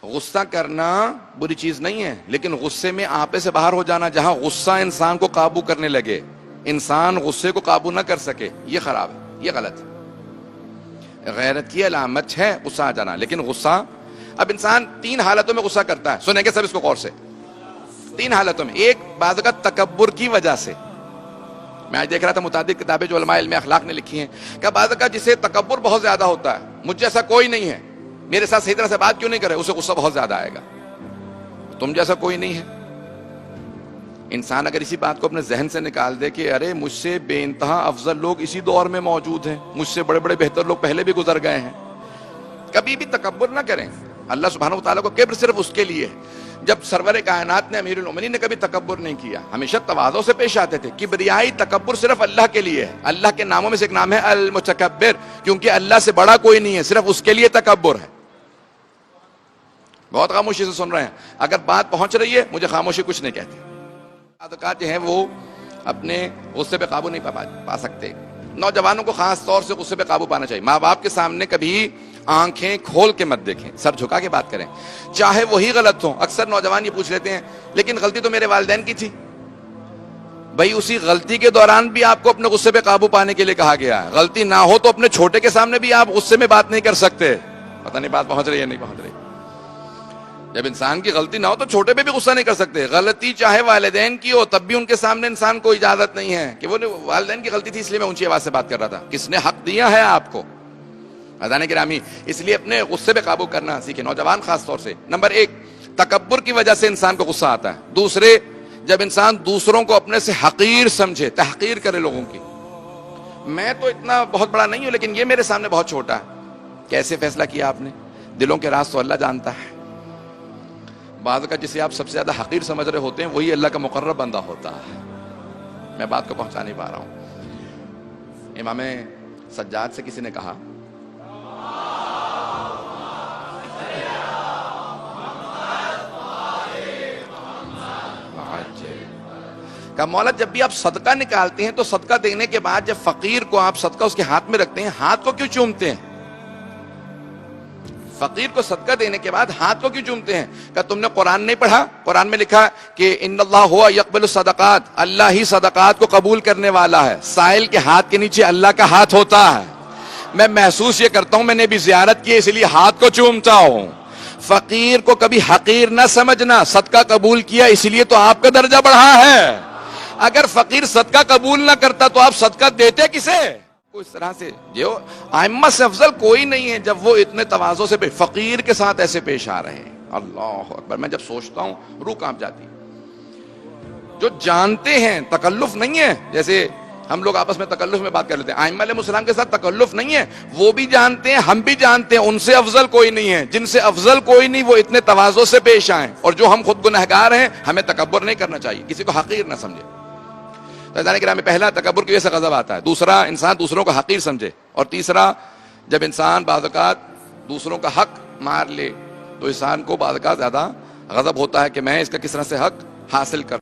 غصہ کرنا بری چیز نہیں ہے، لیکن غصے میں آپے سے باہر ہو جانا، جہاں غصہ انسان کو قابو کرنے لگے، انسان غصے کو قابو نہ کر سکے، یہ خراب ہے، یہ غلط ہے۔ غیرت کی علامت ہے غصہ آ جانا، لیکن غصہ، اب انسان 3 حالتوں میں غصہ کرتا ہے، سنیں گے سب اس کو غور سے۔ 3 حالتوں میں، ایک بعض کا تکبر کی وجہ سے، میں آج دیکھ رہا تھا متعدد کتابیں جو علماء علم اخلاق نے لکھی ہیں کہ بعض کا جسے تکبر بہت زیادہ ہوتا ہے، مجھ جیسا کوئی نہیں ہے، میرے ساتھ صحیح طرح سے بات کیوں نہیں کرے، اسے غصہ بہت زیادہ آئے گا، تم جیسا کوئی نہیں ہے۔ انسان اگر اسی بات کو اپنے ذہن سے نکال دے کہ ارے مجھ سے بے انتہا افضل لوگ اسی دور میں موجود ہیں، مجھ سے بڑے بڑے بہتر لوگ پہلے بھی گزر گئے ہیں، کبھی بھی تکبر نہ کریں۔ اللہ سبحانہ وتعالیٰ کو کبر صرف اس کے لیے ہے۔ جب سرور کائنات نے، امیر المومنین نے کبھی تکبر نہیں کیا، ہمیشہ تواضع سے پیش آتے تھے۔ کبریائی تکبر صرف اللہ کے لیے ہے، اللہ کے ناموں میں سے ایک نام ہے المتکبر، کیونکہ اللہ سے بڑا کوئی نہیں ہے، صرف اس کے لیے تکبر ہے۔ بہت خاموشی سے سن رہے ہیں، اگر بات پہنچ رہی ہے مجھے خاموشی کچھ نہیں کہتی۔ عادات جو ہیں وہ اپنے غصے پہ قابو نہیں پا سکتے۔ نوجوانوں کو خاص طور سے غصے پہ قابو پانا چاہیے۔ ماں باپ کے سامنے کبھی آنکھیں کھول کے مت دیکھیں، سر جھکا کے بات کریں، چاہے وہی غلط ہو۔ اکثر نوجوان یہ پوچھ لیتے ہیں لیکن غلطی تو میرے والدین کی تھی۔ بھائی اسی غلطی کے دوران بھی آپ کو اپنے غصے پہ قابو پانے کے لیے کہا گیا ہے۔ غلطی نہ ہو تو اپنے چھوٹے کے سامنے بھی آپ غصے میں بات نہیں کر سکتے۔ پتہ نہیں بات پہنچ رہی ہے نہیں پہنچ رہی۔ جب انسان کی غلطی نہ ہو تو چھوٹے پہ بھی غصہ نہیں کر سکتے۔ غلطی چاہے والدین کی ہو تب بھی ان کے سامنے انسان کو اجازت نہیں ہے کہ وہ والدین کی غلطی تھی اس لیے میں اونچی آواز سے بات کر رہا تھا۔ کس نے حق دیا ہے آپ کو؟ عزیزان گرامی، اس لیے اپنے غصے پہ قابو کرنا سیکھیں، نوجوان خاص طور سے۔ نمبر 1، تکبر کی وجہ سے انسان کو غصہ آتا ہے۔ دوسرے، جب انسان دوسروں کو اپنے سے حقیر سمجھے، تحقیر کرے لوگوں کی، میں تو اتنا بہت بڑا نہیں ہوں لیکن یہ میرے سامنے بہت چھوٹا ہے۔ کیسے فیصلہ کیا آپ نے؟ دلوں کے راز تو اللہ جانتا ہے۔ بعض کا جسے آپ سب سے زیادہ حقیر سمجھ رہے ہوتے ہیں وہی اللہ کا مقرب بندہ ہوتا ہے۔ میں بات کو پہنچا نہیں پا رہا ہوں۔ امام سجاد سے کسی نے کہا کہ مولا جب بھی آپ صدقہ نکالتے ہیں تو صدقہ دینے کے بعد جب فقیر کو آپ صدقہ اس کے ہاتھ میں رکھتے ہیں، ہاتھ کو کیوں چومتے ہیں؟ فقیر کو صدقہ دینے کے بعد ہاتھ کو کیوں چومتے ہیں؟ کہ تم نے قرآن نہیں پڑھا؟ قرآن میں لکھا کہ ان اللہ ہوا یقبل الصدقات، اللہ ہی صدقات کو قبول کرنے والا ہے۔ سائل کے ہاتھ کے نیچے اللہ کا ہاتھ ہوتا ہے۔ میں محسوس یہ کرتا ہوں میں نے بھی زیارت کی اس لیے ہاتھ کو چومتا ہوں۔ فقیر کو کبھی حقیر نہ سمجھنا، صدقہ قبول کیا اس لیے تو آپ کا درجہ بڑھا ہے۔ اگر فقیر صدقہ قبول نہ کرتا تو آپ صدقہ دیتے کسے؟ اس طرح سے جو ائمہ سے افضل کوئی نہیں ہے جب وہ اتنے تواضع سے فقیر کے ساتھ ایسے پیش آ رہے ہیں۔ اللہ اکبر، میں جب سوچتا ہوں روح کانپ جاتی۔ جو جانتے ہیں تکلف نہیں ہے، جیسے ہم لوگ آپس میں تکلف میں بات کر لیتے ہیں، ائمہ علیہ السلام کے ساتھ تکلف نہیں ہے، وہ بھی جانتے ہیں ہم بھی جانتے ہیں ان سے افضل کوئی نہیں ہے۔ جن سے افضل کوئی نہیں وہ اتنے تواضع سے پیش آئیں، اور جو ہم خود گنہگار ہیں ہمیں تکبر نہیں کرنا چاہیے، کسی کو حقیر نہ سمجھے۔ عزیزان گرامی، پہلا تکبر کی وجہ سے غضب آتا ہے، دوسرا انسان دوسروں کو حقیر سمجھے، اور تیسرا جب انسان بعض اوقات دوسروں کا حق مار لے تو انسان کو بعض اوقات زیادہ غضب ہوتا ہے کہ میں اس کا کس طرح سے حق حاصل کر